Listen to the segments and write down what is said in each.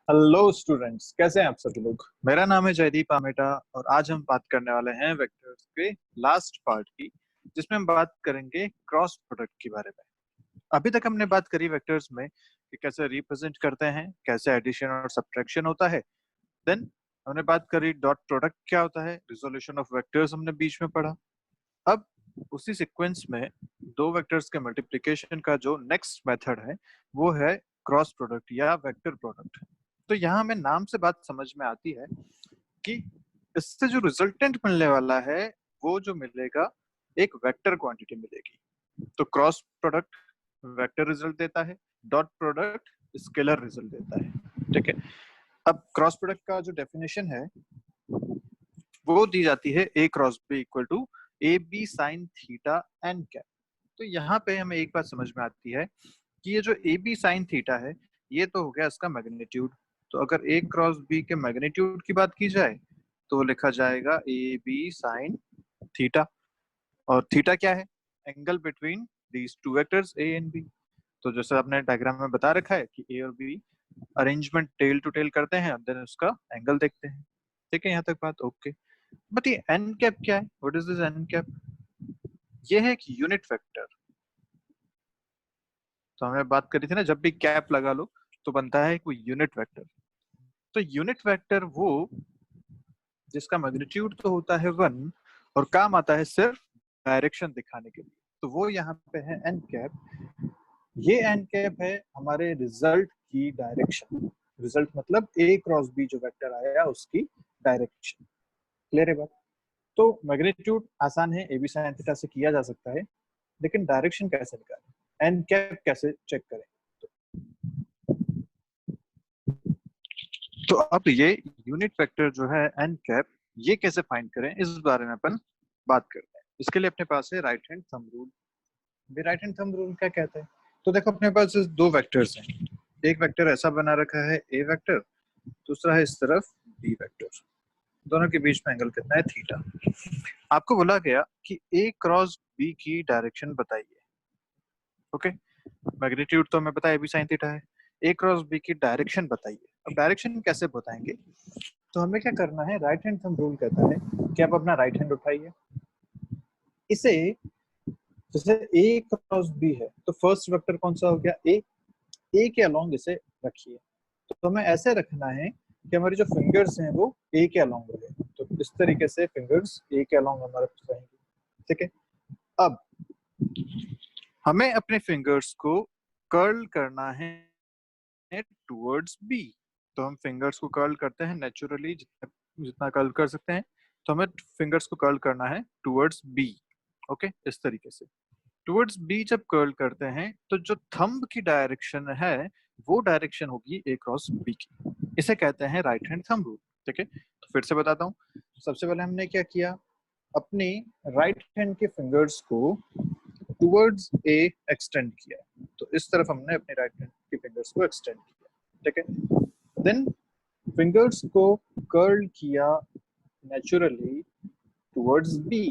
Hello students, कैसे हैं आप सभी लोग। मेरा नाम है जयदीप आमेटा और आज हम बात करने वाले हैं वेक्टर्स के लास्ट पार्ट की, जिसमें हम बात करेंगे क्रॉस प्रोडक्ट के बारे में। अभी तक हमने बात करी वेक्टर्स में कि कैसे रिप्रेजेंट करते हैं, कैसे एडिशन और सब्ट्रैक्शन होता है। देन हमने बात करी डॉट प्रोडक्ट क्या होता है, रिजोल्यूशन ऑफ वेक्टर्स हमने बीच में पढ़ा। अब उसी सीक्वेंस में दो वेक्टर्स के मल्टीप्लिकेशन का जो नेक्स्ट मेथड है वो है क्रॉस प्रोडक्ट या वेक्टर प्रोडक्ट। तो यहाँ हमें नाम से बात समझ में आती है कि इससे जो रिजल्टेंट मिलने वाला है वो जो मिलेगा एक वेक्टर क्वांटिटी मिलेगी। तो क्रॉस प्रोडक्ट वेक्टर रिजल्ट देता है, डॉट प्रोडक्ट स्केलर रिजल्ट देता है। ठीक है, अब क्रॉस प्रोडक्ट का जो डेफिनेशन है वो दी जाती है A cross B equal to A B sine theta n cap. तो यहाँ पे हमें एक बात समझ में आती है कि ये जो ए बी साइन थीटा है ये तो हो गया इसका मैग्नीट्यूड। तो अगर ए क्रॉस बी के मैग्नीट्यूड की बात की जाए तो लिखा जाएगा ए बी साइन थीटा। और थीटा क्या है? Angle between these two vectors A and B. तो जैसे आपने डायग्राम में बता रखा है कि ए और B arrangement tail to tail करते हैं और देन उसका एंगल देखते हैं। ठीक है, यहाँ तक बात ओके। बट ये एन कैप क्या है? What is this N cap? ये है एक यूनिट वेक्टर। तो हमने बात करी थी ना, जब भी कैप लगा लो तो बनता है कोई यूनिट वेक्टर। तो यूनिट वेक्टर वो जिसका मैग्नीट्यूड तो होता है 1 और काम आता है सिर्फ डायरेक्शन दिखाने के लिए। तो वो यहाँ पे है एन कैप। ये एन कैप है हमारे रिजल्ट की डायरेक्शन। रिजल्ट मतलब ए क्रॉस बी जो वेक्टर आया उसकी डायरेक्शन। क्लियर है बात? तो मैग्नीट्यूड आसान है, ए बी साइन थीटा से किया जा सकता है, लेकिन डायरेक्शन कैसे निकालें, एन कैप कैसे चेक करें? तो अब ये यूनिट वेक्टर जो है एन कैप, ये कैसे फाइंड करें इस बारे में अपन बात करते हैं। इसके लिए अपने पास है right hand thumb rule. Right hand thumb rule क्या कहता है? तो देखो अपने पास दो वेक्टर्स हैं। एक वेक्टर ऐसा बना रखा है ए वेक्टर, दूसरा है इस तरफ बी वेक्टर। दोनों के बीच में एंगल कितना है? थीटा। आपको बोला गया कि ए क्रॉस बी की डायरेक्शन बताइए। ओके, मैग्नीट्यूड तो हमें पता है बी साइन थीटा है। ए क्रॉस बी की डायरेक्शन बताइए। अब डायरेक्शन कैसे बताएंगे? तो हमें क्या करना है, राइट हैंड थंब रूल कहता है कि आप अपना राइट हैंड उठाइए, इसे जैसे ए क्रॉस बी है तो फर्स्ट वेक्टर कौन सा हो गया? ए के अलोंग इसे रखिए। तो हमें ऐसे रखना है कि हमारी जो फिंगर्स हैं वो ए के अलोंग रहे। तो इस तरीके से फिंगर्स ए के अलोंग हमारे पास रहेंगे। ठीक है, अब हमें अपने फिंगर्स को कर्ल करना है टुवर्ड्स बी। तो हम फिंगर्स को कर्ल करते हैं नेचुरली, जितना कर्ल कर सकते हैं। तो हमें फिंगर्स को कर्ल करना है टुवर्ड्स बी। ओके, इस तरीके से टुवर्ड्स बी जब कर्ल करते हैं तो जो थंब की डायरेक्शन है वो डायरेक्शन होगी ए क्रॉस बी की। इसे कहते हैं राइट हैंड थंब रूल। ठीक है, तो फिर से बताता हूँ। सबसे पहले हमने क्या किया, अपनी राइट हैंड के फिंगर्स को टुवर्ड्स ए एक्सटेंड किया। तो इस तरफ हमने अपने राइट हैंड के फिंगर्स को एक्सटेंड किया। ठीक है, देन फिंगर्स को कर्ल किया नेचुरली टुवर्ड्स बी।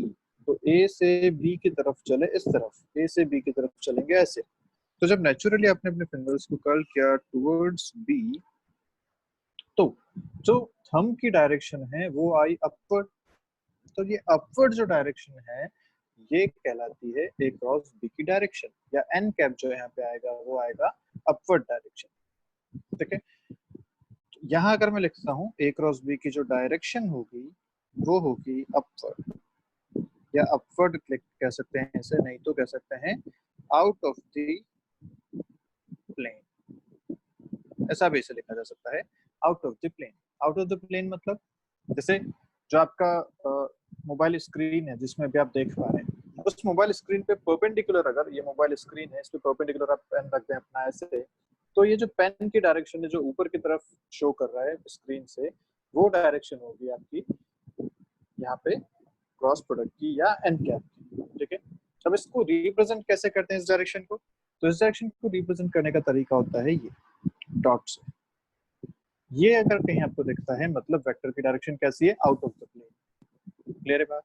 तो ए से बी की तरफ चले, इस तरफ ए से बी की तरफ चलेंगे ऐसे। तो जब नेचुरली आपने अपने फिंगर्स को कर्ल किया टुवर्ड्स बी तो जो थंब की डायरेक्शन है वो आई अपवर्ड। तो ये अपवर्ड जो डायरेक्शन है ये कहलाती है ए क्रॉस बी की डायरेक्शन, या एन कैप जो यहाँ पे आएगा वो आएगा अपवर्ड डायरेक्शन। ठीक है, यहाँ अगर मैं लिखता हूँ ए क्रॉस बी की जो डायरेक्शन होगी वो होगी अपवर्ड, या अपवर्ड कह सकते हैं इसे, नहीं तो कह सकते हैं आउट ऑफ द प्लेन। ऐसा भी इसे लिखा जा सकता है, out of the plane. Out of the plane मतलब जैसे जो आपका मोबाइल स्क्रीन है जिसमें भी आप देख पा रहे हैं, उस मोबाइल स्क्रीन पे परपेंडिकुलर, अगर ये मोबाइल स्क्रीन है इस पे परपेंडिकुलर आप पेन रख दें अपना ऐसे, तो ये जो पेन की डायरेक्शन है जो ऊपर की तरफ शो कर रहा है स्क्रीन से, वो डायरेक्शन होगी आपकी यहाँ पे क्रॉस प्रोडक्ट की या एन कैप की। ठीक है, अब इसको रिप्रेजेंट कैसे करते हैं इस डायरेक्शन को? तो इस डायरेक्शन को रिप्रेजेंट करने का तरीका होता है ये डॉट से। ये अगर कहीं आपको दिखता है मतलब वेक्टर की डायरेक्शन कैसी है? Out of the plane. Clear है बात?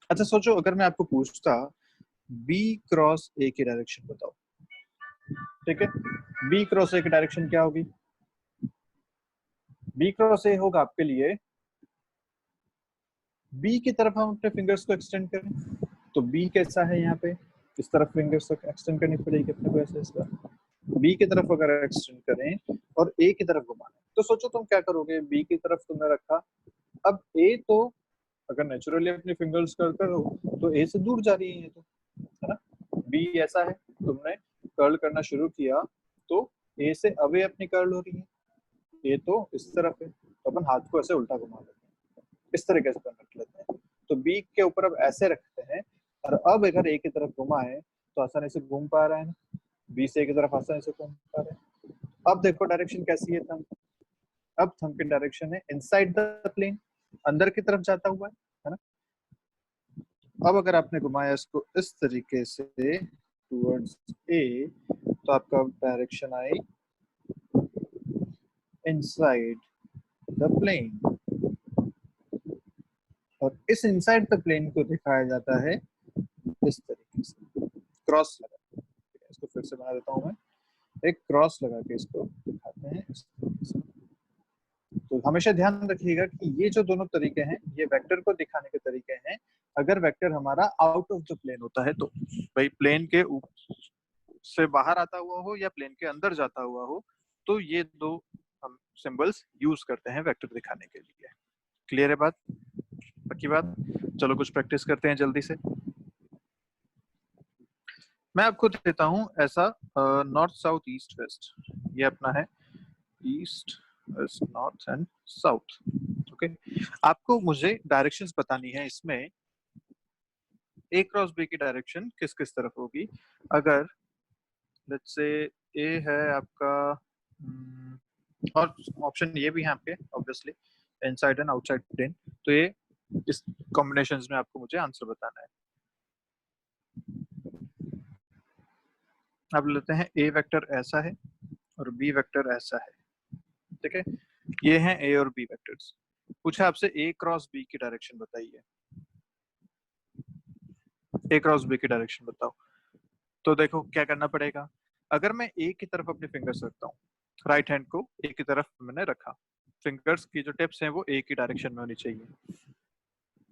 अच्छा सोचो, अगर मैं आपको पूछता बी क्रॉस ए की डायरेक्शन बताओ। ठीक है, बी क्रॉस ए की डायरेक्शन क्या होगी? बी क्रॉस ए होगा आपके लिए बी की तरफ हम अपने फिंगर्स को एक्सटेंड करें, तो बी कैसा है यहाँ पे, इस तरफ फिंगर्स को एक्सटेंड करनी पड़ेगी अपने को ऐसे, इस तरह बी की तरफ अगर एक्सटेंड करें और ए की तरफ घुमाना, तो सोचो तुम क्या करोगे, बी की तरफ तुमने रखा, अब ए तो अगर नेचुरली अपने फिंगर्स कर करो तो ए से दूर जा रही है ये तो, है ना। बी ऐसा है, तुमने कर्ल करना शुरू किया तो ए से अवे अपनी कर्ल हो रही है, ए तो इस तरफ है, तो अपन हाथ को ऐसे उल्टा घुमा लेते हैं, इस तरीके से अपन रख लेते हैं, तो बी के ऊपर अब ऐसे रखते हैं, और अब अगर ए की तरफ घुमाए तो आसानी से घूम पा रहा है ना, बी से ए की तरफ आसानी से घूम पा रहे हैं। अब देखो डायरेक्शन कैसी है थंब, अब थंब की डायरेक्शन है इनसाइड द प्लेन, अंदर की तरफ जाता हुआ है ना। अब अगर आपने घुमाया इसको इस तरीके से टुवर्ड्स ए, तो आपका डायरेक्शन आई इनसाइड द प्लेन, और इस इनसाइड द प्लेन को दिखाया जाता है इस तरीके से क्रॉस लगा, इसको फिर से बना देता हूं मैं, एक क्रॉस लगा के इसको दिखाते हैं इस तरीके से। तो हमेशा ध्यान रखिएगा कि ये जो दोनों तरीके हैं ये वेक्टर को दिखाने के तरीके हैं, अगर वेक्टर हमारा आउट ऑफ द प्लेन होता है तो, भाई प्लेन के से बाहर आता हुआ हो या प्लेन के अंदर जाता हुआ हो, तो ये दो हम सिंबल्स यूज करते हैं वेक्टर दिखाने के लिए। क्लियर है बात, पक्की बात? चलो कुछ प्रैक्टिस करते हैं जल्दी से। मैं आपको देता हूं ऐसा नॉर्थ साउथ ईस्ट वेस्ट, ये अपना है east west north and south, okay. आपको मुझे डायरेक्शंस बतानी है इसमें, ए क्रॉस बी की डायरेक्शन किस किस तरफ होगी, अगर लेट्स से ए है आपका और ऑप्शन ये भी है आपके obviously inside and outside plane, तो ये इस कॉम्बिनेशंस में आपको मुझे आंसर बताना है। अब लेते हैं ए वेक्टर ऐसा है और बी वेक्टर ऐसा है, ठीक है, ये हैं ए और बी वेक्टर्स। पूछा आपसे ए क्रॉस बी की डायरेक्शन बताइए, ए क्रॉस बी की डायरेक्शन बताओ। तो देखो क्या करना पड़ेगा, अगर मैं ए की तरफ अपने फिंगर्स रखता हूँ, राइट हैंड को ए की तरफ मैंने रखा, फिंगर्स की जो टिप्स हैं वो ए की डायरेक्शन में होनी चाहिए,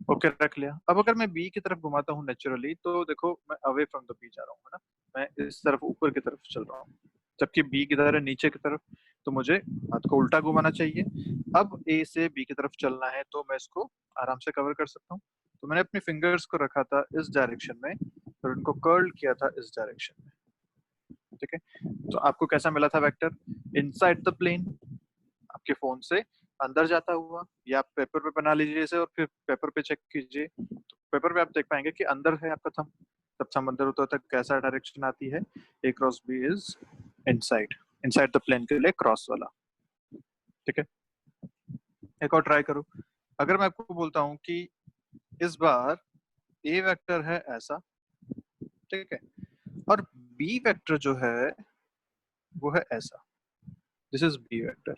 ओके रख लिया। अब अगर मैं बी की तरफ घुमाता हूँ नेचुरली, तो देखो मैं अवे फ्रॉम द बी जा रहा हूँ, है ना, मैं इस तरफ ऊपर की तरफ चल रहा हूँ, जबकि बी किधर है, नीचे की तरफ, तो मुझे हाथ को उल्टा घुमाना चाहिए। अब ए से बी की तरफ चलना है तो मैं इसको आराम से कवर कर सकता हूँ, तो मैंने अपने फिंगर्स को रखा था इस डायरेक्शन में और उनको कर्ल किया था इस डायरेक्शन में, ठीक है। तो आपको कैसा मिला था वेक्टर, इनसाइड द प्लेन, आपके फोन से अंदर जाता हुआ, या आप पेपर पे बना लीजिए इसे और फिर पेपर पे चेक कीजिए, तो पेपर पे आप देख पाएंगे कि अंदर है आपका थंब, जब थंब अंदर होता है कैसा डायरेक्शन आती है, A cross B is inside, inside the plane के लिए क्रॉस वाला, ठीक है। एक और ट्राई करो, अगर मैं आपको बोलता हूँ कि इस बार ए वेक्टर है ऐसा, ठीक है, और बी वेक्टर जो है वो है ऐसा, दिस इज बी वेक्टर,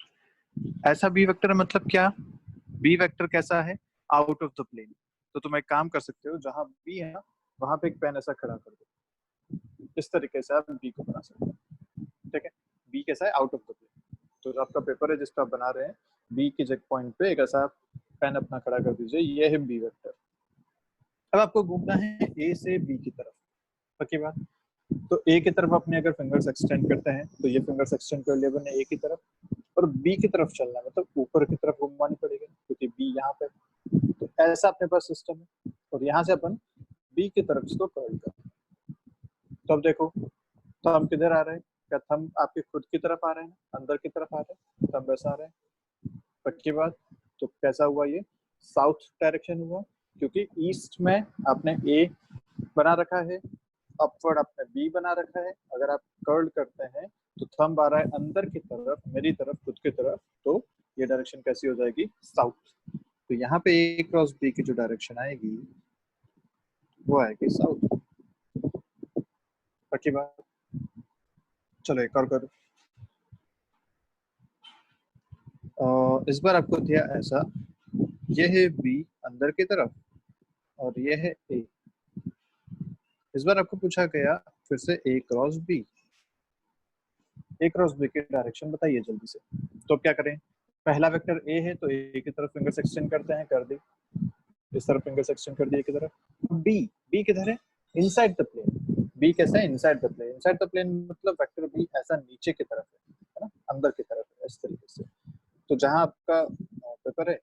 ऐसा बी वेक्टर मतलब क्या, बी वेक्टर कैसा है, आउट ऑफ द प्लेन, तो तुम एक काम कर सकते हो, जहां बी है ना वहां पे एक पेन ऐसा खड़ा कर दो, इस तरीके से आप बी को बना सकते हो, ठीक है। बी कैसा है, आउट ऑफ द प्लेन, तो जो आपका पेपर है जिसका आप बना रहे हैं, बी के जग पॉइंट पे एक ऐसा पेन अपना खड़ा कर दीजिए, ये है बी वेक्टर। अब आपको घूमना है ए से बी की तरफ, पक्की बात, तो ए की तरफ अपने अगर फिंगर्स एक्सटेंड करते हैं तो ये फिंगर्स एक्सटेंड कर लिए अपने ए की तरफ, और बी की तरफ चलना है मतलब ऊपर की तरफ घुमानी पड़ेगी क्योंकि बी यहाँ पे, तो ऐसा अपने पास सिस्टम है, और यहाँ से अपन बी की तरफ इसको कर्ल करते हैं। तो अब देखो थंब किधर आ रहे हैं, क्या थंब आपके खुद की तरफ आ रहे हैं, अंदर की तरफ आ रहे हैं, थंब ऐसा आ रहे हैं, पक्की बात। तो कैसा हुआ ये, साउथ डायरेक्शन हुआ, क्योंकि ईस्ट में आपने ए बना रखा है, अपवर्ड आपने बी बना रखा है, अगर आप कर्ल करते हैं तो थंब आ रहा है अंदर की तरफ, मेरी तरफ, खुद की तरफ, तो ये डायरेक्शन कैसी हो जाएगी, साउथ। तो यहाँ पे ए क्रॉस बी की जो डायरेक्शन आएगी वो आएगी साउथ, पक्की बात। चलो एक और करो, इस बार आपको दिया ऐसा, ये है बी अंदर की तरफ और ये है ए, इस बार आपको पूछा गया फिर से ए क्रॉस बी, ए क्रॉस बी की डायरेक्शन बताइए जल्दी से। तो क्या करें, पहला वेक्टर ए है तो ए की तरफ फिंगर्स एक्सटेंड करते हैं, कर दी, इस तरफ फिंगर्स एक्सटेंड कर दिए की तरफ। बी, बी किधर है, इनसाइड द प्लेन। बी कैसा है, inside the plane. Inside the plane मतलब वेक्टर बी ऐसा नीचे की तरफ है ना, अंदर की तरफ है इस तरीके से। तो जहां आपका पेपर है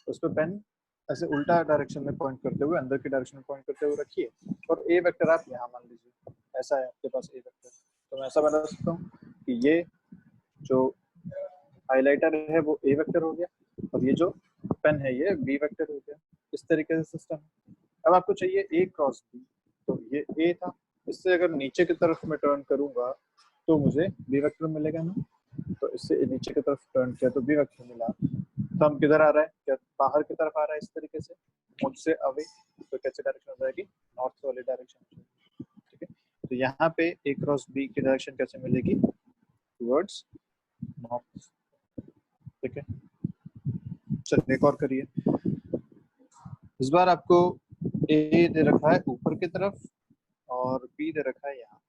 उस पर पेन ऐसे उल्टा डायरेक्शन में पॉइंट करते हुए, अंदर की डायरेक्शन में पॉइंट करते हुए रखिए, और ए वेक्टर आप यहाँ मान लीजिए, ऐसा है आपके पास ए वेक्टर। तो मैं ऐसा बता सकता हूँ कि ये जो हाइलाइटर है वो ए वेक्टर हो गया, और ये जो पेन है ये बी वेक्टर हो गया। इस तरीके से सिस्टम है। अब आपको चाहिए ए क्रॉस बी, तो ये ए था, इससे अगर नीचे की तरफ मैं टर्न करूंगा तो मुझे बी वेक्टर मिलेगा ना। तो इससे नीचे की तरफ टर्न किया तो बी वेक्टर मिला। तो हम किधर आ रहा है, क्या बाहर की तरफ आ रहा है इस तरीके से, मुझसे अवे। तो कैसे डायरेक्शन हो जाएगी, नॉर्थ वाली डायरेक्शन। ठीक है, तो यहाँ पे ए क्रॉस बी की डायरेक्शन कैसे मिलेगी, टुवर्ड्स नॉर्थ। ठीक है, चलिए एक और करिए। इस बार आपको ए दे रखा है ऊपर की तरफ और बी दे रखा है यहाँ,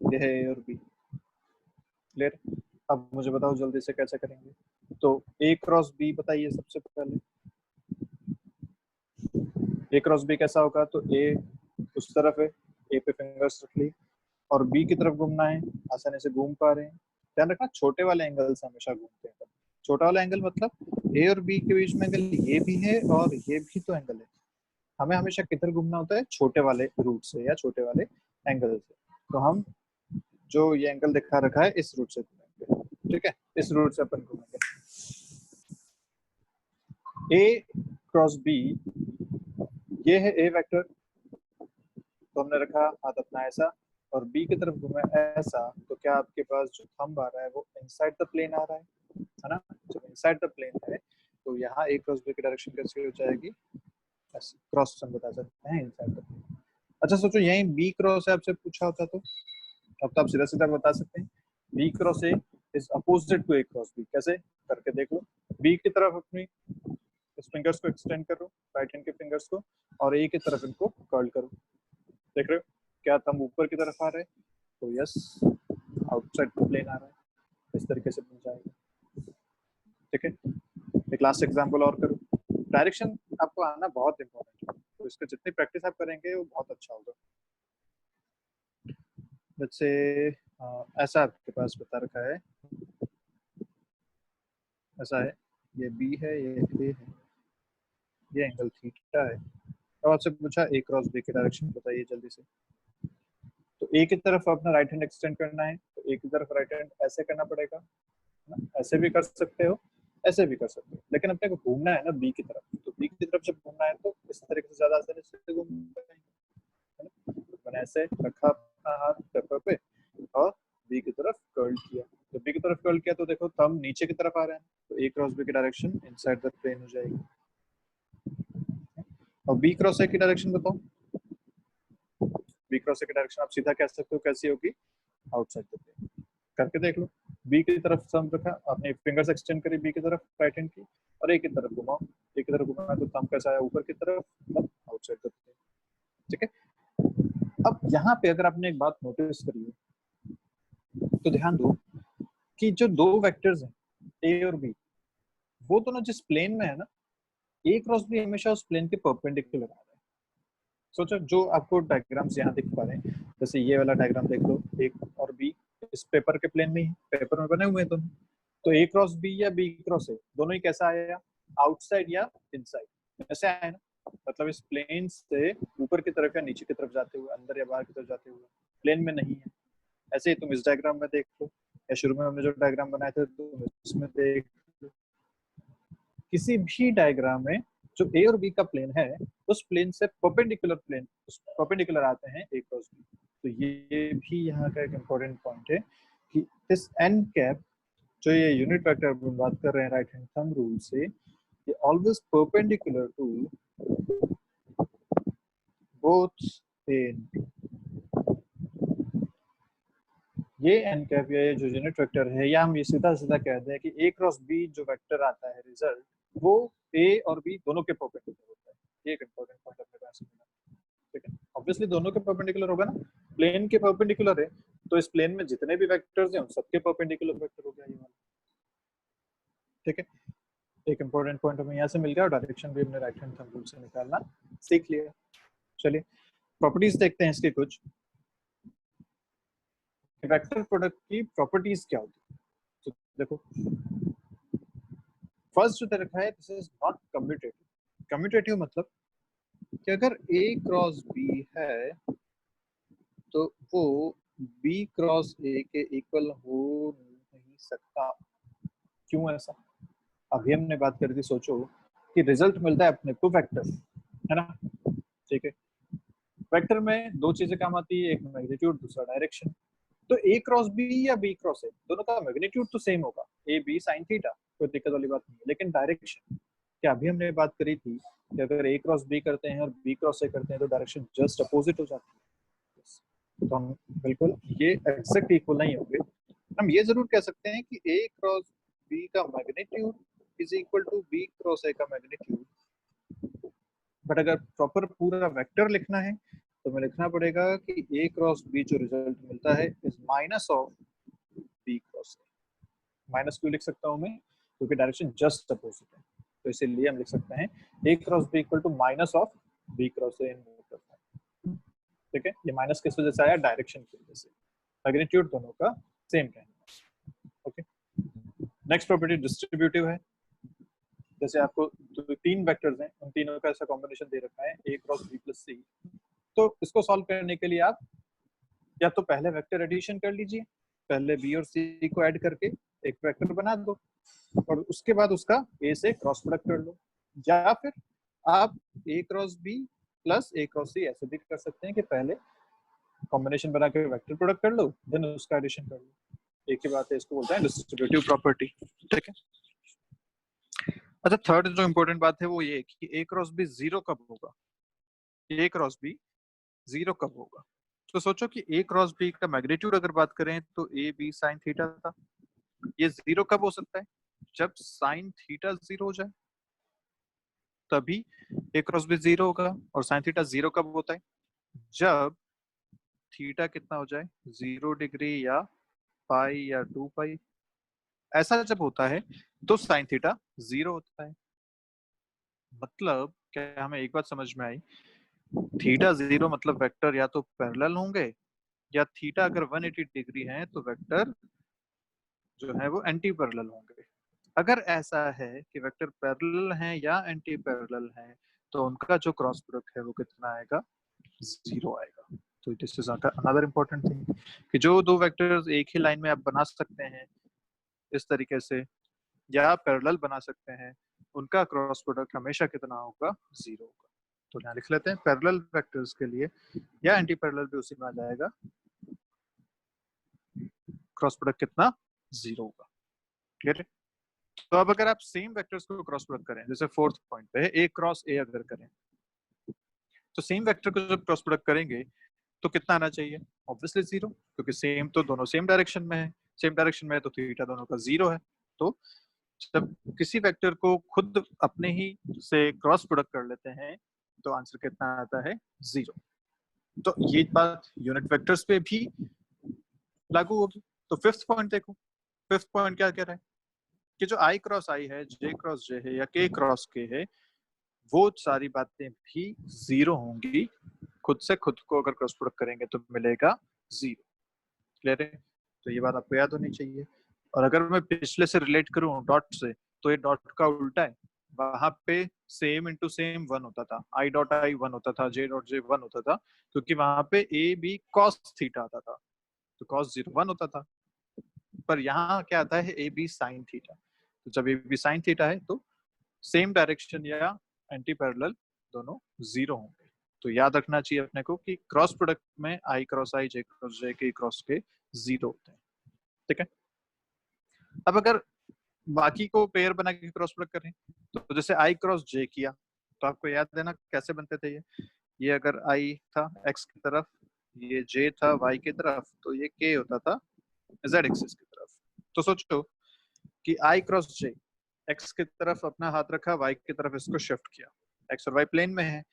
ये है ए और बी। क्लियर, अब मुझे बताओ जल्दी से कैसे करेंगे। तो ए क्रॉस बी बताइए सबसे पहले। ए क्रॉस बी कैसा होगा, तो ए उस तरफ है, ए पे फिंगर्स रख ली, और बी की तरफ घूमना है, आसानी से घूम पा रहे हैं। ध्यान रखना छोटे वाले एंगल से हमेशा घूमते हैं। छोटा वाला एंगल मतलब ए और बी के बीच में एंगल ये भी है और ये भी तो एंगल है। हमें हमेशा किधर घूमना होता है, छोटे वाले रूट से या छोटे वाले एंगल से। तो हम जो ये एंगल दिखा रखा है इस रूट से घूमेंगे। ठीक है, इस रूट से अपन घूमेंगे। ए क्रॉस बी, ये है ए वेक्टर, तो हमने रखा हाथ अपना ऐसा, और बी की तरफ घूमे ऐसा। तो क्या आपके पास जो थंब आ रहा है वो इनसाइड द प्लेन आ रहा है ना। जब इनसाइड द प्लेन है तो यहाँ ए क्रॉस बी की डायरेक्शन कैसे हो जाएगी, ऐसे क्रॉस हम बता सकते हैं इनसाइड द प्लेन। अच्छा सोचो यही बी क्रॉस है आपसे पूछा होता तो अब तो आप सीधा सीधा बता सकते हैं, B cross A is opposite to A cross B. कैसे करके देख लो, बी की तरफ अपनी इस फिंगर्स को एक्सटेंड करो, राइट हैंड के फिंगर्स को, और ए की तरफ इनको कर्ल करो। देख रहे हो क्या थंब ऊपर की तरफ आ रहा है, तो यस आउटसाइड प्लेन आ रहा है, इस तरीके से बन जाएगा। ठीक है, एक लास्ट एग्जांपल और करो। डायरेक्शन आपको आना बहुत इंपॉर्टेंट है, तो इसका जितनी प्रैक्टिस आप करेंगे वो बहुत अच्छा होगा। जैसे ऐसा आपके पास बता रखा है, ऐसा है, ये बी है, ये ए है, ये एंगल थीटा है। अब आपसे पूछा ए क्रॉस बी की डायरेक्शन बताइए जल्दी से। तो ए की तरफ अपना राइट हैंड एक्सटेंड करना है, तो ए की तरफ राइट हैंड ऐसे करना पड़ेगा ना, ऐसे भी कर सकते हो, ऐसे भी कर सकते हो, लेकिन अपने को घूमना है ना बी की तरफ। तो बी की तरफ जब घूमना है तो इस तरीके से ज्यादा आसानी से घूम पाएंगे। मैंने ऐसे रखा अपना हाथ पेपर पे और बी की तरफ कर्ल किया। तो बी की तरफ कर्ल किया तो देखो थंब नीचे की तरफ आ रहे हैं, तो ए क्रॉस बी की डायरेक्शन इनसाइड द प्लेन हो जाएगी। और बी क्रॉस ए की डायरेक्शन बताओ। बी क्रॉस ए की डायरेक्शन आप सीधा कह सकते हो कैसी होगी, आउटसाइड द प्लेन। करके देख लो, बी की तरफ थंब रखा, अपने फिंगर्स एक्सटेंड करी बी की तरफ राइट हैंड की, और ए की तरफ घुमाओ। ए की तरफ घुमाया तो थंब कैसा है, ऊपर की तरफ, मतलब आउटसाइड द प्लेन। ठीक है, अब यहाँ पे अगर आपने एक बात नोटिस करी है तो ध्यान दो कि जो दो वेक्टर्स हैं ए और बी, वो दोनों जिस प्लेन में है ना, ए क्रॉस बी हमेशा उस प्लेन के परपेंडिकुलर आ रहा है। सोचो जो आपको डायग्राम्स यहाँ दिख पा रहे हैं, जैसे ये वाला डायग्राम देख लो, ए और बी इस पेपर के प्लेन में ही, पेपर में बने हुए हैं दोनों। तो ए क्रॉस बी या बी क्रॉस ए दोनों ही कैसा आया, आउटसाइड या इनसाइड, ऐसे आया ना। मतलब इस प्लेन से ऊपर की तरफ या नीचे की तरफ जाते हुए, अंदर या बाहर की तरफ जाते हुए, प्लेन में नहीं है। ऐसे ही तुम इस डायग्राम में देख लो, या शुरू में हमने जो डायग्राम बनाए थे तुम इसमें देख लो। किसी भी डायग्राम में जो ए और बी का प्लेन है उस प्लेन से परपेंडिकुलर प्लेन, उस परपेंडिकुलर आते हैं ए क्रॉस बी। तो ये भी यहाँ का एक इम्पोर्टेंट पॉइंट है कि इस एन कैप जो ये यूनिट वेक्टर बात कर रहे हैं राइट हैंड थंब रूल से, ये always perpendicular to both A and B. ये एन कैप या ये जो यूनिट वेक्टर है, या हम ये सीधा सीधा कहते हैं कि ए क्रॉस बी जो वेक्टर आता है रिजल्ट, वो ए और बी दोनों के परपेंडिकुलर होता है। ये एक इंपॉर्टेंट पॉइंट अपने पास मिला। ठीक है, ऑब्वियसली दोनों के परपेंडिकुलर होगा ना, प्लेन के परपेंडिकुलर है तो इस प्लेन में जितने भी वेक्टर्स हैं उन सबके परपेंडिकुलर वेक्टर हो गया ये वाला। ठीक है, एक इंपॉर्टेंट पॉइंट हमें यहाँ से मिल गया और डायरेक्शन भी हमने राइट हैंड थंब रूल से निकालना सीख लिया। चलिए प्रॉपर्टीज देखते हैं इसकी कुछ। वेक्टर प्रोडक्ट की प्रॉपर्टीज क्या होती है, तो देखो फर्स्ट जो दे रखा है this is not commutative. Commutative मतलब कि अगर A क्रॉस B है तो वो B क्रॉस A के इक्वल हो नहीं सकता। क्यों ऐसा? अभी हमने बात करी थी, सोचो कि रिजल्ट मिलता है अपने को वेक्टर, है ना? ठीक है, वेक्टर में दो चीजें काम आती है, एक मैग्नीट्यूड दूसरा डायरेक्शन। तो A क्रॉस B या B क्रॉस A दोनों का मैग्नीट्यूड तो सेम होगा, A B sin थीटा, कोई दिक्कत वाली बात नहीं है। लेकिन डायरेक्शन क्या, अभी हमने बात करी थी कि अगर A क्रॉस B करते हैं और B क्रॉस A करते हैं तो डायरेक्शन जस्ट अपोजिट हो जाती है। तो हम बिल्कुल ये एग्जैक्ट इक्वल नहीं होंगे। हम ये जरूर कह सकते हैं कि A क्रॉस B का magnitude is equal to B cross A का मैग्नीट्यूड। बट अगर प्रॉपर पूरा वेक्टर लिखना है तो हमें लिखना पड़ेगा कि A क्रॉस B जो रिजल्ट मिलता है is minus of B cross A। Minus क्यों लिख सकता हूँ मैं? क्योंकि डायरेक्शन जस्ट अपोजिट है, तो इसीलिए हम लिख सकते हैं A cross B equal to minus of B cross A in vector form. ठीक है, ये माइनस किस वजह से आया? डायरेक्शन की वजह से। मैग्नीट्यूड दोनों का सेम रहेगा। ओके, नेक्स्ट प्रॉपर्टी डिस्ट्रीब्यूटिव है। जैसे आपको तीन वेक्टर्स हैं, उन तीनों का ऐसा कॉम्बिनेशन दे रखा है A cross B plus C। तो इसको सॉल्व करने के लिए आप या तो पहले वेक्टर एडिशन कर लीजिए, पहले B और C को ऐड करके एक वेक्टर बना दो और उसके बाद उसका A से क्रॉस प्रोडक्ट कर लो, या फिर आप A cross B plus A cross C ऐसे भी कर सकते हैं कि पहले कॉम्बिनेशन बना के वेक्टर प्रोडक्ट कर लो देन उसका एडिशन कर लो। एक ही बात है, इसको बोलते हैं डिस्ट्रीब्यूटिव प्रॉपर्टी। ठीक है, अच्छा थर्ड जो इंपॉर्टेंट बात है वो ये कि A क्रॉस B जीरो कब होगा? A क्रॉस B जीरो कब होगा? तो सोचो कि A क्रॉस B का मैग्नीट्यूड अगर बात करें तो A B साइन थीटा था, ये जीरो कब हो सकता है? जब साइन थीटा जीरो हो जाए तभी A क्रॉस B जीरो होगा। और साइन थीटा जीरो कब होता है? जब थीटा कितना हो जाए, 0 डिग्री या पाई या 2 पाई, ऐसा जब होता है तो साइन थीटा जीरो होता है। मतलब क्या हमें एक बात समझ में आई? थीटा जीरो मतलब वेक्टर या तो पैरेलल होंगे या थीटा अगर 180 डिग्री है तो वेक्टर जो है वो एंटी पैरेलल होंगे। अगर ऐसा है कि वेक्टर पैरेलल हैं या एंटी पैरेलल हैं तो उनका जो क्रॉस प्रोडक्ट है वो कितना आएगा? जीरो आएगा। तो this is another important thing कि जो दो वेक्टर्स एक ही लाइन में आप बना सकते हैं इस तरीके से या पैरेलल बना सकते हैं, उनका क्रॉस प्रोडक्ट हमेशा कितना होगा? जीरो होगा। तो यहाँ लिख लेते हैं पैरेलल वेक्टर्स के लिए या एंटी पैरेलल भी उसी में आ जाएगा, क्रॉस प्रोडक्ट कितना? जीरो होगा। क्लियर है? तो अब अगर आप सेम वेक्टर्स को क्रॉस प्रोडक्ट करें, जैसे फोर्थ पॉइंट पे ए क्रॉस ए अगर करें तो सेम वेक्टर को जब क्रॉस प्रोडक्ट करेंगे तो कितना आना चाहिए? ऑब्वियसली जीरो, क्योंकि सेम तो दोनों सेम डायरेक्शन में है, सेम डायरेक्शन में है तो थीटा दोनों का जीरो है। तो जब किसी वेक्टर को खुद अपने ही से क्रॉस प्रोडक्ट कर लेते हैं तो आंसर कितना आता है? जीरो। तो ये बात यूनिट वेक्टर्स पे भी लागू होगी। तो फिफ्थ पॉइंट देखो, फिफ्थ पॉइंट क्या कह रहा है कि जो आई क्रॉस आई है, जे क्रॉस जे है या के क्रॉस के है, वो सारी बातें भी जीरो होंगी। खुद से खुद को अगर क्रॉस प्रोडक्ट करेंगे तो मिलेगा जीरो। क्लियर है? तो ये बात आपको याद होनी चाहिए। और अगर मैं पिछले से रिलेट करूं डॉट से, तो ये डॉट का उल्टा है। वहां पे सेम इंटू सेम वन होता था, आई डॉट आई वन होता था, जे डॉट जे वन होता था, क्योंकि वहां पे ए बी कॉस थीटा आता था, तो कॉस जीरो वन होता था। पर यहाँ क्या आता है? A B sine theta. तो जब ए बी साइन थीटा है तो सेम डायरेक्शन या एंटी पैरेलल दोनों जीरो होंगे। तो याद रखना चाहिए अपने को कि क्रॉस प्रोडक्ट में आई क्रॉस आई, जे क्रॉस जे, के क्रॉस के जीरो होते हैं। ठीक है, अब अगर बाकी को पेयर बना के क्रॉस प्रोडक्ट करें तो जैसे आई क्रॉस जे किया तो आपको याद देना कैसे बनते थे ये अगर आई था एक्स की तरफ, ये जे था वाई की तरफ, तो ये के होता था जेड एक्सिस की तरफ। तो सोचो कि आई क्रॉस जे, एक्स की तरफ अपना हाथ रखा, वाई की तरफ इसको शिफ्ट किया, एक्स और वाई प्लेन में है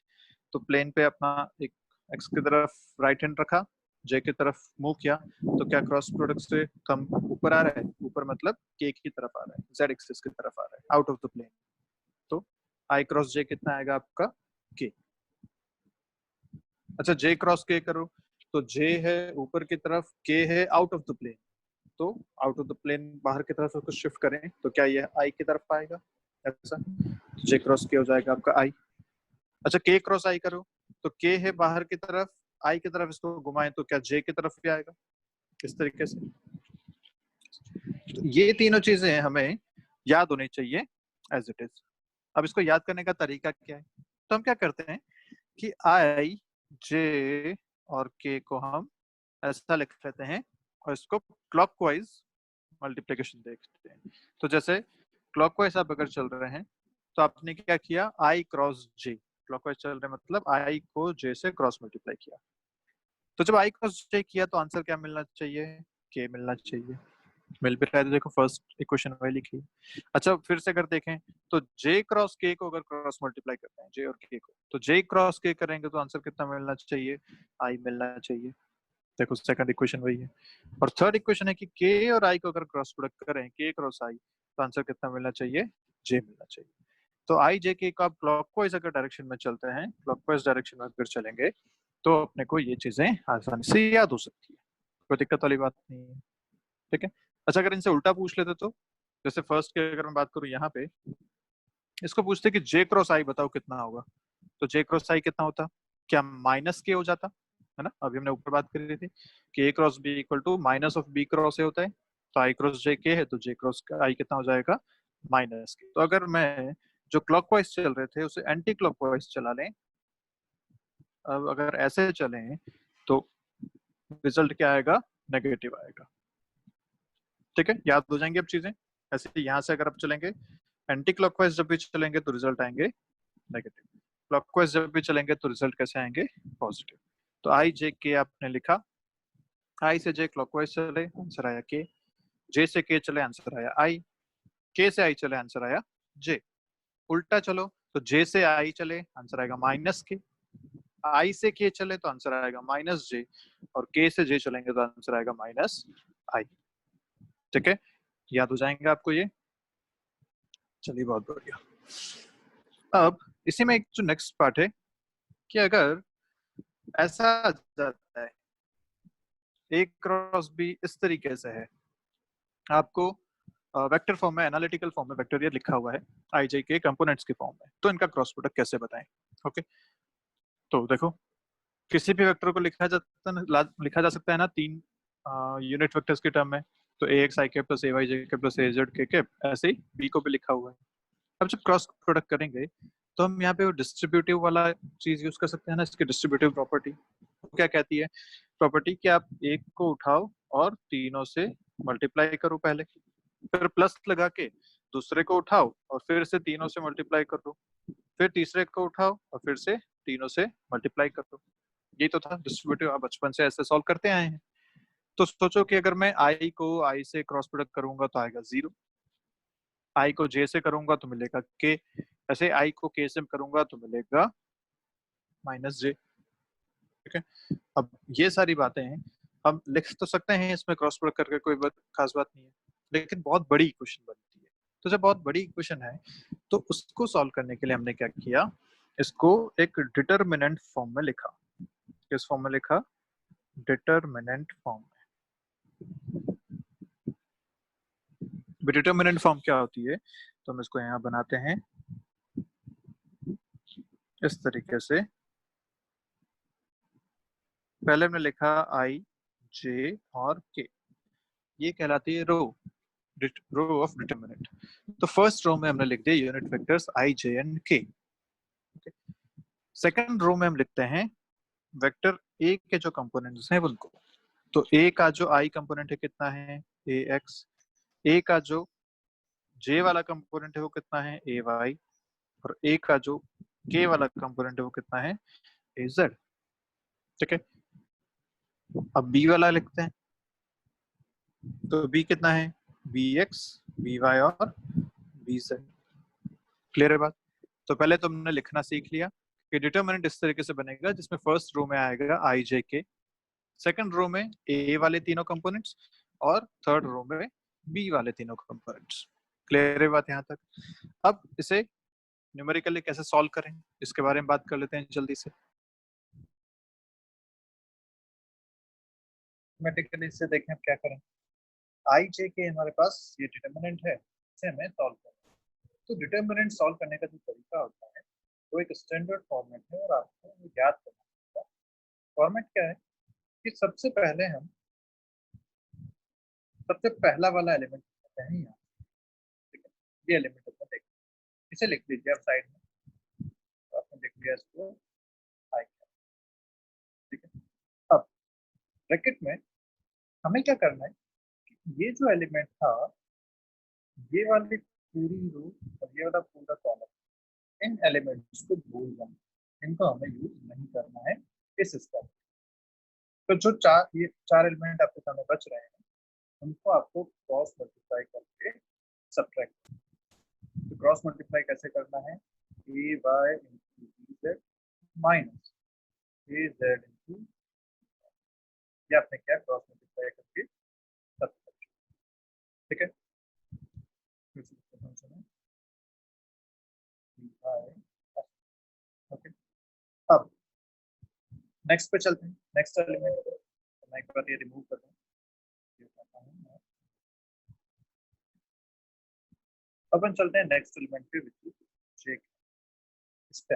तो प्लेन पे अपना एक एक्स की तरफ राइट हैंड रखा जे की तरफ मूव किया तो क्या क्रॉस प्रोडक्ट से थंब ऊपर आ रहा है, ऊपर मतलब के की तरफ आ रहा है, जेड एक्सिस की तरफ आ रहा है, आउट ऑफ द प्लेन। तो आई क्रॉस जे कितना आएगा आपका, के। अच्छा जे क्रॉस के करो तो जे है ऊपर की तरफ, के है आउट ऑफ द प्लेन। तो आउट ऑफ द प्लेन बाहर की तरफ उसको शिफ्ट करें तो क्या ये आई की तरफ आएगा, ऐसा। जे क्रॉस के हो जाएगा आपका आई। अच्छा के क्रॉस आई करो तो के है बाहर की तरफ, आई की तरफ इसको घुमाएं तो क्या जे की तरफ भी आएगा, इस तरीके से। तो ये तीनों चीजें हमें याद होनी चाहिए एज इट इज। अब इसको याद करने का तरीका क्या है, तो हम क्या करते हैं कि आई जे और के को हम ऐसा लिख लेते हैं और इसको क्लॉकवाइज मल्टीप्लिकेशन देखते हैं। तो जैसे क्लॉकवाइज आप अगर चल रहे हैं तो आपने क्या किया, आई क्रॉस जे, क्लॉकवाइज चल रहे मतलब आई को जे से क्रॉस मल्टीप्लाई किया। तो जब आई क्रॉस जे किया तो आंसर क्या मिलना चाहिए, के मिलना चाहिए। मिल भी रहा है तो देखो फर्स्ट इक्वेशन वही लिखी। अच्छा फिर से अगर देखें तो जे क्रॉस के को अगर क्रॉस मल्टीप्लाई करते हैं जे और के को, तो जे क्रॉस के करेंगे तो आंसर कितना मिलना चाहिए, आई मिलना चाहिए। देखो सेकंड इक्वेशन वही है। और थर्ड इक्वेशन है कि के और आई को अगर क्रॉस प्रोडक्ट करें, के क्रॉस आई, तो आंसर कितना मिलना चाहिए, जे मिलना चाहिए। तो आई जे के का आप क्लॉकवाइज अगर डायरेक्शन में चलते हैं, क्लॉकवाइज डायरेक्शन में अगर चलेंगे तो अपने को ये चीजें आसानी से याद हो सकती है, कोई दिक्कत वाली बात नहीं है। ठीक है। अच्छा अगर इनसे उल्टा पूछ लेते तो, जैसे फर्स्ट की अगर मैं बात करूं यहाँ पे, इसको पूछते कि जे क्रॉस आई बताओ कितना होगा, तो जे क्रॉस आई कितना होता, क्या माइनस के हो जाता, है ना। अभी हमने ऊपर बात करी थी कि A cross B equal to minus of B cross A होता है। तो आई क्रॉस जे के है तो जे क्रॉस आई कितना हो जाएगा, माइनस के। तो अगर मैं जो क्लॉकवाइज चल रहे थे उसे एंटी क्लॉकवाइज चला लें, अब अगर ऐसे चलें तो रिजल्ट क्या आएगा, नेगेटिव आएगा। ठीक है, याद हो जाएंगे अब चीजें। ऐसे यहाँ से अगर आप चलेंगे एंटी क्लॉकवाइज जब भी चलेंगे तो रिजल्ट आएंगे नेगेटिव, क्लॉकवाइज जब भी चलेंगे तो रिजल्ट कैसे आएंगे, पॉजिटिव। तो आई जे के आपने लिखा, आई से जे क्लॉकवाइज चले आंसर आया के, जे से के चले आंसर आया आई, के से आई चले आंसर आया जे। उल्टा चलो तो जे से आई चले आंसर आएगा माइनस के, आई से के चले तो आंसर आएगा माइनस जे, और के से जे चलेंगे तो आंसर आएगा माइनस आई। ठीक है, याद हो जाएंगे आपको ये। चलिए बहुत बढ़िया। अब इसी में एक जो नेक्स्ट पार्ट है कि अगर ऐसा आ जाता है ए क्रॉस बी इस तरीके से है, आपको वेक्टर फॉर्म में, एनालिटिकल फॉर्म में वेक्टर ये लिखा हुआ है आई जे के कंपोनेंट्स के फॉर्म में, तो इनका क्रॉस प्रोडक्ट कैसे बताएं। ओके, तो देखो किसी भी वेक्टर को लिखा जा सकता है ना तीन यूनिट वेक्टर्स के टर्म में। तो ए एक्स आई के प्लस ए वाई जे के प्लस ए जेड के, ऐसे ही बी को भी लिखा हुआ है। अब जब क्रॉस प्रोडक्ट करेंगे तो हम यहाँ पे वो डिस्ट्रीब्यूटिव वाला चीज यूज कर सकते हैं ना, इसकी डिस्ट्रीब्यूटिव प्रॉपर्टी। क्या कहती है प्रॉपर्टी कि आप एक को उठाओ और तीनों से मल्टीप्लाई करो पहले, फिर प्लस लगा के दूसरे को उठाओ और फिर से तीनों से मल्टीप्लाई करो, फिर तीसरे को उठाओ और फिर से तीनों से मल्टीप्लाई करो। ये तो था डिस्ट्रीब्यूटिव, आप बचपन से ऐसे सॉल्व करते आए हैं। तो सोचो कि अगर मैं आई को आई से क्रॉस प्रोडक्ट करूंगा तो आएगा 0, आई को जे से करूंगा तो मिलेगा के, ऐसे आई को के से करूंगा तो मिलेगा माइनस जे। ठीक है, अब ये सारी बातें हैं हम लिख तो सकते हैं इसमें क्रॉस प्रोडक्ट करके, कोई खास बात नहीं है, लेकिन बहुत बड़ी इक्वेशन बनती है। तो जब बहुत बड़ी इक्वेशन है तो उसको सॉल्व करने के लिए हमने क्या किया, इसको एक डिटर्मिनेंट फॉर्म में लिखा। किस फॉर्म में लिखा, डिटर्मिनेंट फॉर्म में। डिटर्मिनेंट फॉर्म क्या होती है, तो हम इसको यहाँ बनाते हैं इस तरीके से। पहले हमने लिखा आई जे और के, ये कहलाती है रो, रो ऑफ डिटर्मिनेंट। तो फर्स्ट रो में हमने लिख दिया unit vectors I J and के। सेकंड रो में हम लिखते हैं वेक्टर ए के जो कंपोनेंट्स हैं उनको। तो ए का जो आई कंपोनेंट है कितना है, ए एक्स। ए का जो जे वाला कंपोनेंट है वो कितना है, ए वाई। और ए का जो के वाला कंपोनेंट है वो कितना है, ए जेड। ठीक है, अब बी वाला लिखते हैं। तो बी कितना है, बी एक्स, बी वाई और बी जेड। क्लियर है बात। तो पहले तो हमने लिखना सीख लिया कि डिटर्मिनेंट इस तरीके से बनेगा जिसमें फर्स्ट रो में आएगा आई जे के, सेकंड रो में ए वाले तीनों कंपोनेंट्स और थर्ड रो में बी वाले तीनों कंपोनेंट्स। क्लियर है बात यहाँ तक? अब इसे न्यूमेरिकली कैसे सॉल्व करें इसके बारे में बात कर लेते हैं जल्दी से। मैथमेटिकली इसे देखें हम क्या करें। आई जे के हमारे पास ये डिटर्मिनेंट है, इसे हमें सॉल्व करना है। तो डिटर्मिनेंट सॉल्व करने का जो तरीका होता है वो एक स्टैंडर्ड फॉर्मेट है और आपको वो याद करना होगा। फॉर्मेट क्या है कि सबसे पहले हम सबसे पहला वाला एलिमेंट लेते हैं यहाँ, ठीक है। ये एलिमेंट अपने देख, इसे लिख लीजिए आप साइड में, तो आपने लिख लिया इसको आई, ठीक है। अब ब्रैकेट में हमें क्या करना है कि ये जो एलिमेंट था, ये वाली पूरी रो और ये वाला पूरा कॉलम, इन एलिमेंट्स को भूल जाना, इनको हमें यूज नहीं करना है इस स्टेप। तो जो ये चार एलिमेंट आपके सामने बच रहे हैं उनको आपको क्रॉस मल्टीप्लाई करके सब्ट्रैक्ट। तो क्रॉस मल्टीप्लाई कैसे करना है, A Y into B Z minus A Z into, ये आपने क्या क्रॉस मल्टीप्लाई करके सब्ट्रैक्ट, ठीक है। ओके, अब नेक्स्ट पे चलते हैं, नेक्स्ट एलिमेंट। तो मैं एक बार ये रिमूव कर दूं, ये करता हूं मैं। अब हम चलते हैं नेक्स्ट एलिमेंट पे, विच इज जे। इस पे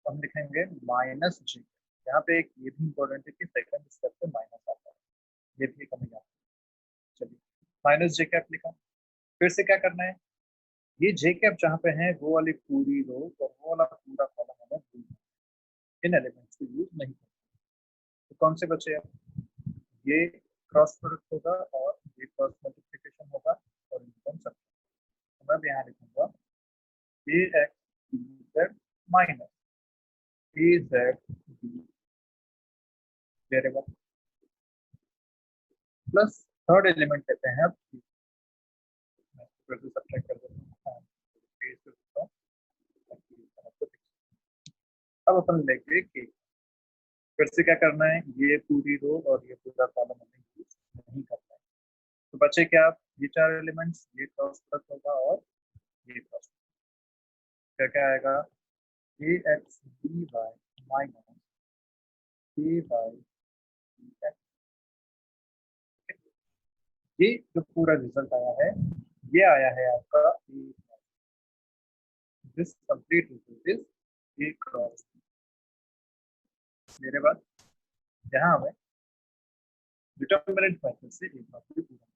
हम लिखेंगे माइनस जे। यहाँ पे एक ये भी इंपॉर्टेंट है कि सेकंड स्टेप पे माइनस आता है, ये भी एक हमें याद है। चलिए माइनस जे कैप लिखा, फिर से क्या करना है, ये जे कैप जहाँ पे है वो वाली पूरी रो और वो वाला पूरा कॉलम हमें भूलना है। इन एलिमेंट्स को यूज नहीं करना। तो कौन से बचे हैं, ये क्रॉस प्रोडक्ट होगा और ये क्रॉस मल्टीप्लिकेशन होगा और इनकम सब। तो मैं यहाँ लिखूंगा A X B Z minus A Z B variable plus third element लेते हैं। अब मैं फिर से सब्ट्रैक्ट कर देता हूँ, अब अपन लेंगे कि फिर से क्या करना है, ये पूरी रो और ये पूरा कॉलम हमें यूज नहीं करना है। तो बचे क्या, ये चार एलिमेंट्स, ये क्रॉस प्रोडक्ट होगा और ये क्रॉस, क्या क्या आएगा, ए एक्स बी वाई माइनस ए वाई बी एक्स। ये जो पूरा रिजल्ट आया है ये आया है आपका A, this complete result is A cross. मेरे बाद यहाँ हमें डिटर्मिनेंट मेथड से एक बार फिर पूरा,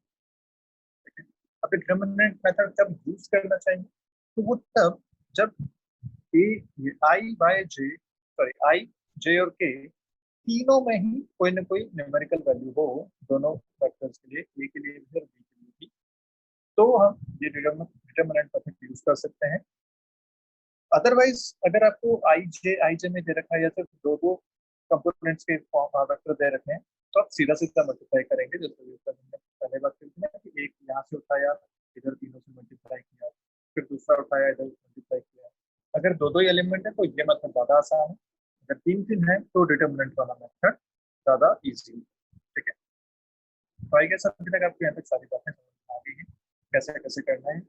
ठीक है। अब डिटर्मिनेंट मेथड कब यूज करना चाहिए, तो वो तब जब ए, आई बाय जे, सॉरी आई जे और के तीनों में ही कोई ना कोई न्यूमेरिकल वैल्यू हो, दोनों वेक्टर्स के लिए, ए के लिए भी और बी के लिए भी, तो हम ये डिटर्मिनेंट मेथड यूज कर सकते हैं। अदरवाइज अगर आपको आई जे में दे रखा है या फिर दो दो कंपोनेंट्स के वेक्टर दे रखे हैं, तो आप सीधा सीधा मल्टीप्लाई करेंगे, जैसे हमने पहले बात की थी ना कि एक यहाँ से उठाया इधर तीनों से मल्टीप्लाई किया, फिर दूसरा उठाया इधर मल्टीप्लाई किया। अगर दो दो एलिमेंट है तो ये मेथड ज्यादा आसान है, अगर तीन तीन है तो डिटर्मिनेंट वाला मेथड ज्यादा इजी है, ठीक है। तो आई गेस अभी तक आपको यहाँ तक सारी बातें समझ आ गई हैं कैसे कैसे करना है।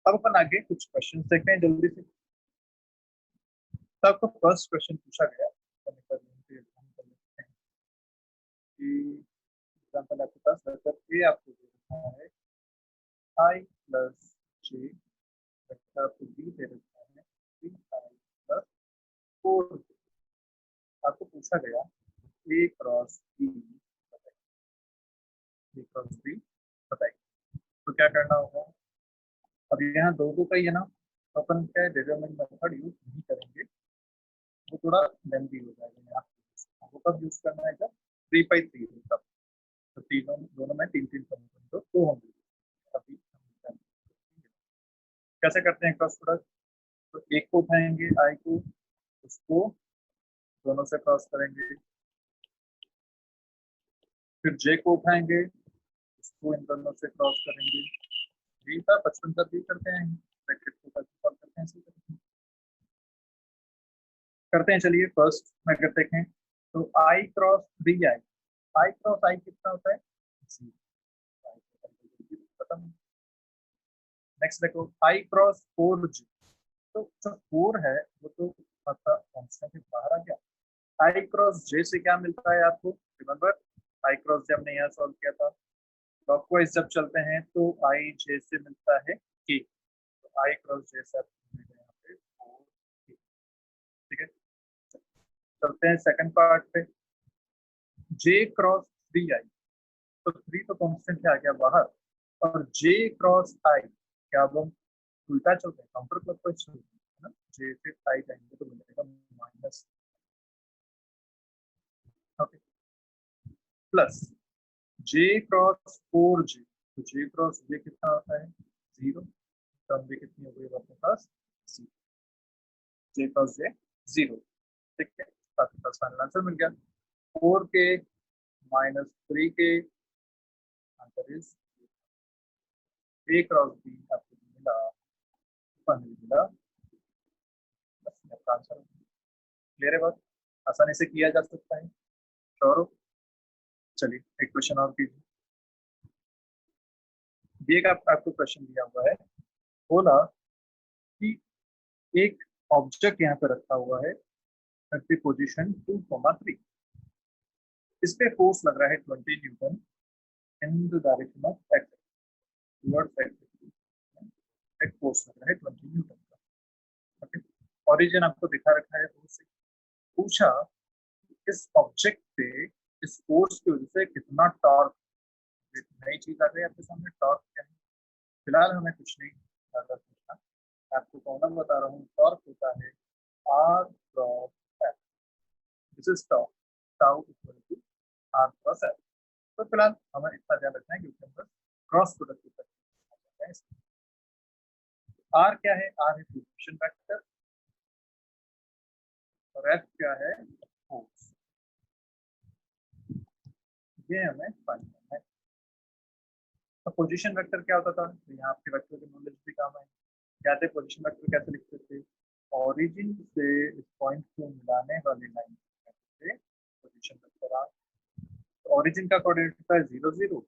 अब अपन आगे कुछ क्वेश्चन देखते हैं जल्दी से। तो आपको फर्स्ट क्वेश्चन पूछा गया, कि एग्जाम्पल आपके पास वेक्टर ए आपको दे रखा है आई प्लस जे, वेक्टर आपको बी दे रखा है थ्री आई प्लस फोर। आपको पूछा गया ए क्रॉस बी बताइए, ए क्रॉस बी बताइए। तो क्या करना होगा, अब यहाँ दो दो का ही है ना, तो अपन क्या डिटरमिनेंट मेथड यूज नहीं करेंगे, वो थोड़ा लेंथी हो जाएगा यहाँ। वो कब यूज करना है, जब 3 बाई 3 तब, तो तीनों दोनों में तीन तीन समीकरण तो होंगे। अभी कैसे करते हैं क्रॉस प्रोडक्ट, तो एक को उठाएंगे आई को, उसको दोनों से क्रॉस करेंगे, फिर जे को उठाएंगे, उसको इन दोनों से क्रॉस करेंगे। बी था बचपन तक भी करते हैं, ब्रैकेट को सॉल्व करते हैं, करते हैं। चलिए फर्स्ट में करते हैं, तो आई क्रॉस 3 आई, आई क्रॉस आई कितना होता है 0, खत्म। नेक्स्ट देखो आई क्रॉस 4 जी, तो जो 4 है वो तो आपका कांस्टेंट बाहर आ गया। आई क्रॉस जे से क्या मिलता है आपको, रिमेंबर आई क्रॉस जे हमने यहाँ सॉल्व किया था, क्लॉकवाइज जब चलते हैं तो आई जे से मिलता है के, तो आई क्रॉस जे से आपको मिलेगा यहाँ पे 4K। ठीक है, चलते हैं सेकंड पार्ट पे, जे क्रॉस 3 आई, तो 3 तो कांस्टेंट आ गया बाहर, और जे क्रॉस आई, क्या अब हम उल्टा चलते हैं, काउंटर क्लॉकवाइज चलते हैं, है ना, जे से आई जाएंगे तो मिलेगा माइनस, ओके, प्लस जे क्रॉस 4 जी, तो जे क्रॉस जे कितना होता है 0, टर्म भी कितनी हो गई आपके पास, जे क्रॉस जे 0। ठीक है, आपके पास फाइनल आंसर मिल गया 4K minus 3K, answer is A cross B आपको मिला, फाइनल मिला, बस आपका आंसर क्लियर है, बात आसानी से किया जा सकता है, श्योर हो। चलिए एक क्वेश्चन और कीजिए, ये एक आपको क्वेश्चन दिया हुआ है, बोला कि एक ऑब्जेक्ट यहाँ पे रखा हुआ है एट द पोजीशन 2,3, इस पे फोर्स लग रहा है 20 Newton in the direction of x, towards x, एक फोर्स लग रहा है 20 न्यूटन का। ओके, ओरिजिन आपको दिखा रखा है, उससे पूछा इस ऑब्जेक्ट पे इस फोर्स की वजह से कितना टॉर्क, नई चीज आ गई आपके सामने, टॉर्क क्या है, फिलहाल हमें कुछ नहीं ज्यादा पूछना, आपको फॉर्मूला बता रहा हूँ, टॉर्क होता है R cross F, this is torque, tau equal to R cross F. तो फिलहाल हमें इतना ध्यान रखना है क्योंकि हम बस क्रॉस प्रोडक्ट की तरफ हैं। आर क्या है, आर है पोजीशन वेक्टर, और एफ क्या है फोर्स, ये हमें फाइंड करना है। तो पोजीशन वेक्टर क्या होता था, तो यहाँ आपके वेक्टर की नॉलेज भी काम है, क्या थे पोजीशन वेक्टर, कैसे लिखते थे, ओरिजिन से इस पॉइंट को मिलाने वाली लाइन से पोजीशन वेक्टर आर, ओरिजिन का कोऑर्डिनेट होता है 0 0,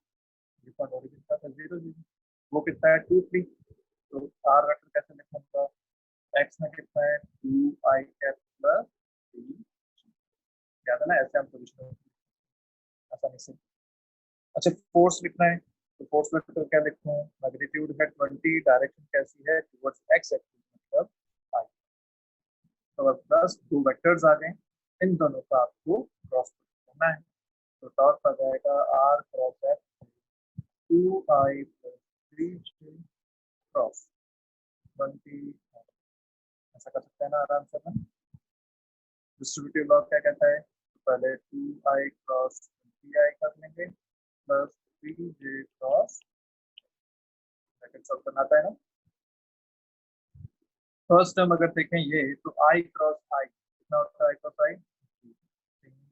ये पॉइंट ओरिजिन का था 0 0, वो कितना है 2 3, तो आर वेक्टर कैसे लिखूंगा, एक्स में कितना है 2 i कैप प्लस 3, याद है ना, ऐसे हम पोजीशन आसानी से। अच्छा फोर्स लिखना है, तो फोर्स वेक्टर क्या लिखूं, मैग्नीट्यूड है 20, डायरेक्शन कैसी है टुवर्ड्स एक्स एक्सिस, मतलब आई, तो अब प्लस 2 वेक्टर्स आ गए, इन दोनों का आपको क्रॉस करना है, तो टॉर्क आ जाएगा R cross F 2i plus 3 cross 20, ऐसा कर सकते हैं ना आराम से ना। डिस्ट्रीब्यूटिव लॉ क्या कहता है, तो पहले 2i क्रॉस 20i कर लेंगे plus 3j cross, bracket solve करना आता है ना, फर्स्ट टर्म अगर देखें ये, तो आई क्रॉस आई कितना होता है, आई क्रॉस आई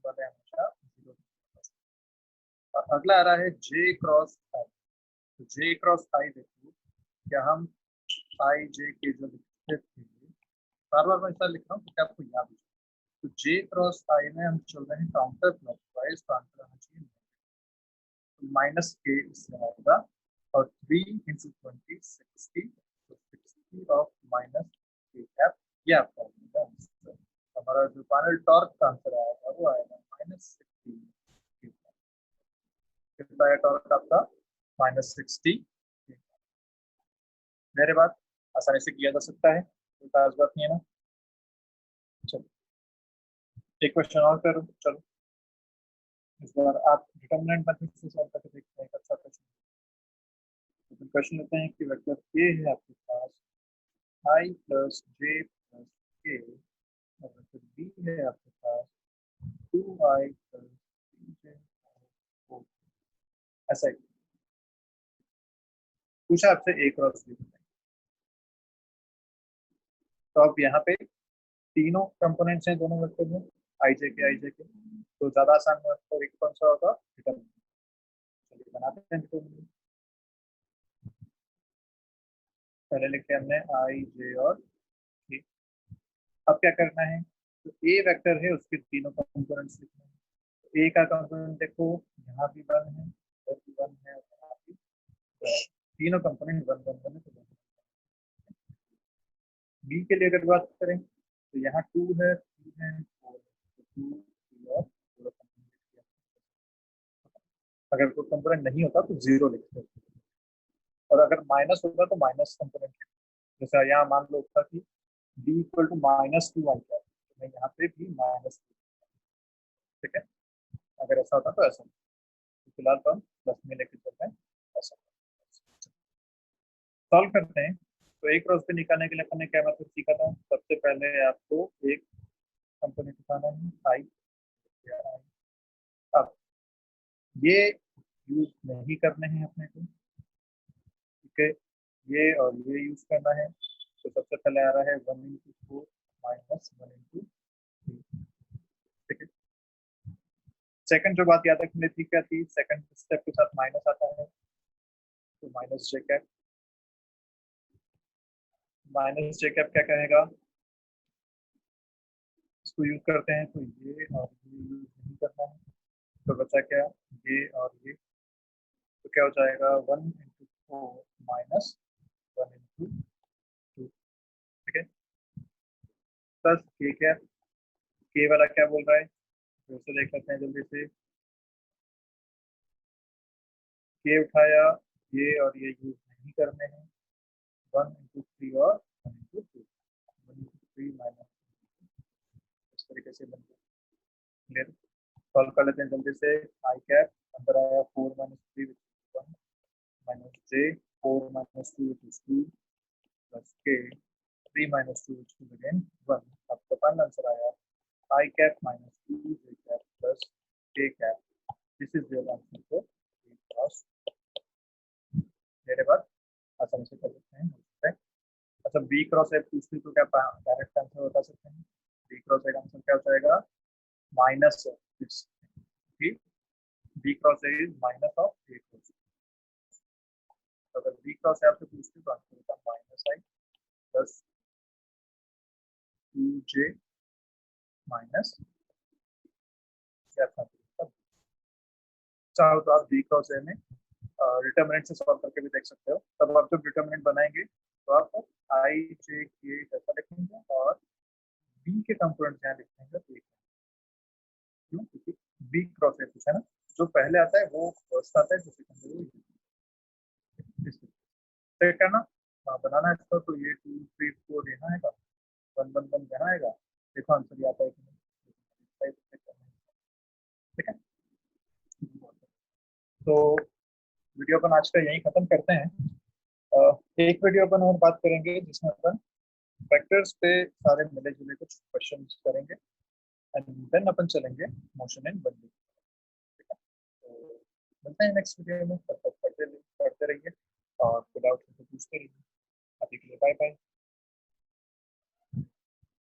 वाले हमेशा 0, और अगला आ रहा है जे क्रॉस आई, तो जे क्रॉस आई देखो, क्या हम आई जे के जो लिखते थे, बार बार मैं ऐसा लिख रहा हूँ क्योंकि आपको याद है, तो जे क्रॉस आई में हम चल रहे हैं काउंटर क्लॉकवाइज, तो आंसर आना चाहिए माइनस के, इससे आएगा, और 3 × 20 60, तो 60 ऑफ माइनस के कैप, ये आपका होगा आंसर। हमारा जो फाइनल टॉर्क का आंसर आएगा वो आएगा -60, कितना है टॉर्क आपका -60, मेरे बात आसानी से किया जा सकता है, कोई खास बात नहीं है ना। चलो एक क्वेश्चन और करो, चलो इस बार आप डिटरमिनेंट मेथड से सॉल्व करके देखते हैं, एक अच्छा क्वेश्चन। क्वेश्चन लेते हैं कि वेक्टर के है आपके पास आई प्लस जे प्लस के, और वेक्टर बी है आपके पास 2i प्लस 3j, ऐसा ही पूछा आपसे ए क्रॉस बी, तो अब यहाँ पे तीनों कंपोनेंट्स हैं दोनों वेक्टर में, आई जे के, तो ज्यादा आसान वेक्टर एक कौन सा होगा, डिटरमिनेंट, चलिए बनाते हैं डिटरमिनेंट, पहले लिखे हमने आई जे और के, अब क्या करना है, तो ए वेक्टर है, उसके तीनों कंपोनेंट्स लिखने हैं। तो ए का कंपोनेंट देखो, यहाँ भी 1 है, इधर भी 1 है, और यहाँ भी 1 है। तीनों कंपोनेंट 1 1 1 है, तो बी के लिए अगर बात करें तो यहाँ 2 है, 3 है, 4 है, तो 2 3 और 4 कंपोनेंट लिख दिया। अगर कोई कंपोनेंट नहीं होता तो 0 लिखते हैं, और अगर माइनस होता तो माइनस कंपोनेंट लिखते हैं। जैसे यहाँ मान लो था कि b equal to -2 I cap, तो मैं यहाँ पे भी -2, ठीक है। अगर ऐसा होता तो ऐसा, तो फिलहाल तो हम प्लस में लेके चल रहे हैं, ऐसा सॉल्व करते हैं। तो एक क्रॉस पे निकालने के लिए अपन ने क्या मेथड सीखा था? सबसे पहले आपको एक कंपोनेंट उठाना है, आई। अब ये यूज नहीं करने हैं अपने को, ठीक है, ये और ये यूज करना है। तो सबसे पहले आ रहा है 1 × 4 -1 × 3, ठीक है। सेकंड जो बात याद रखनी थी क्या थी? सेकंड स्टेप के साथ माइनस आता है, तो माइनस जे कैप। माइनस जे कैप क्या कहेगा? इसको यूज करते हैं, तो ये और ये यूज नहीं करना है, तो बचा क्या? ये और ये, तो क्या हो जाएगा? 1 × 4 -1 × 2, ठीक है, प्लस के कैप। के वाला क्या बोल रहा है? फिर से देख लेते हैं जल्दी से। के उठाया, ये और ये यूज नहीं करने हैं, 1 × 3 और 1 × 2, 1 × 3 माइनस, इस तरीके से बन गया। क्लियर? सॉल्व कर लेते हैं जल्दी से। आई कैप अंदर आया 4 - 3 1 -j 4 - 2 2 प्लस के 3 - 2 अगेन 1। आपका फाइनल आंसर आया I cap -2 j cap plus k cap. This is your answer for B cross. मेरे बाद आसानी से कर सकते हैं, ठीक है। अच्छा, बी क्रॉस ए पूछती तो क्या डायरेक्ट आंसर बता सकते हैं? बी क्रॉस ए का आंसर क्या हो जाएगा? Minus B cross A is minus of A cross. तो अगर बी क्रॉस ए आपसे पूछती तो आंसर होता माइनस आई प्लस 2j माइनस, चाहो तो आप बी क्रॉस ए में डिटरमिनेंट से सॉल्व करके भी देख सकते हो। तब आप जब डिटरमिनेंट बनाएंगे तो आप आई जे के ऐसा लिखेंगे और बी के कंपोनेंट यहाँ लिखेंगे। तो क्यों? क्योंकि बी क्रॉस ए पूछा ना, जो पहले आता है वो फर्स्ट आता है, जो सेकंड है क्या ना। बनाना है इसको, तो ये 2 3 4 यहाँ आएगा, 1 1 1 यहाँ आएगा। देखो आंसर आता है कि नहीं, ठीक है। तो वीडियो अपन आज का यही खत्म करते हैं। एक वीडियो अपन और बात करेंगे जिसमें अपन वेक्टर्स पे सारे मिले जुले कुछ क्वेश्चन करेंगे, एंड देन अपन चलेंगे मोशन इन 1D। ठीक है, तो मिलते हैं नेक्स्ट वीडियो में, तब तक पढ़ते रहिए।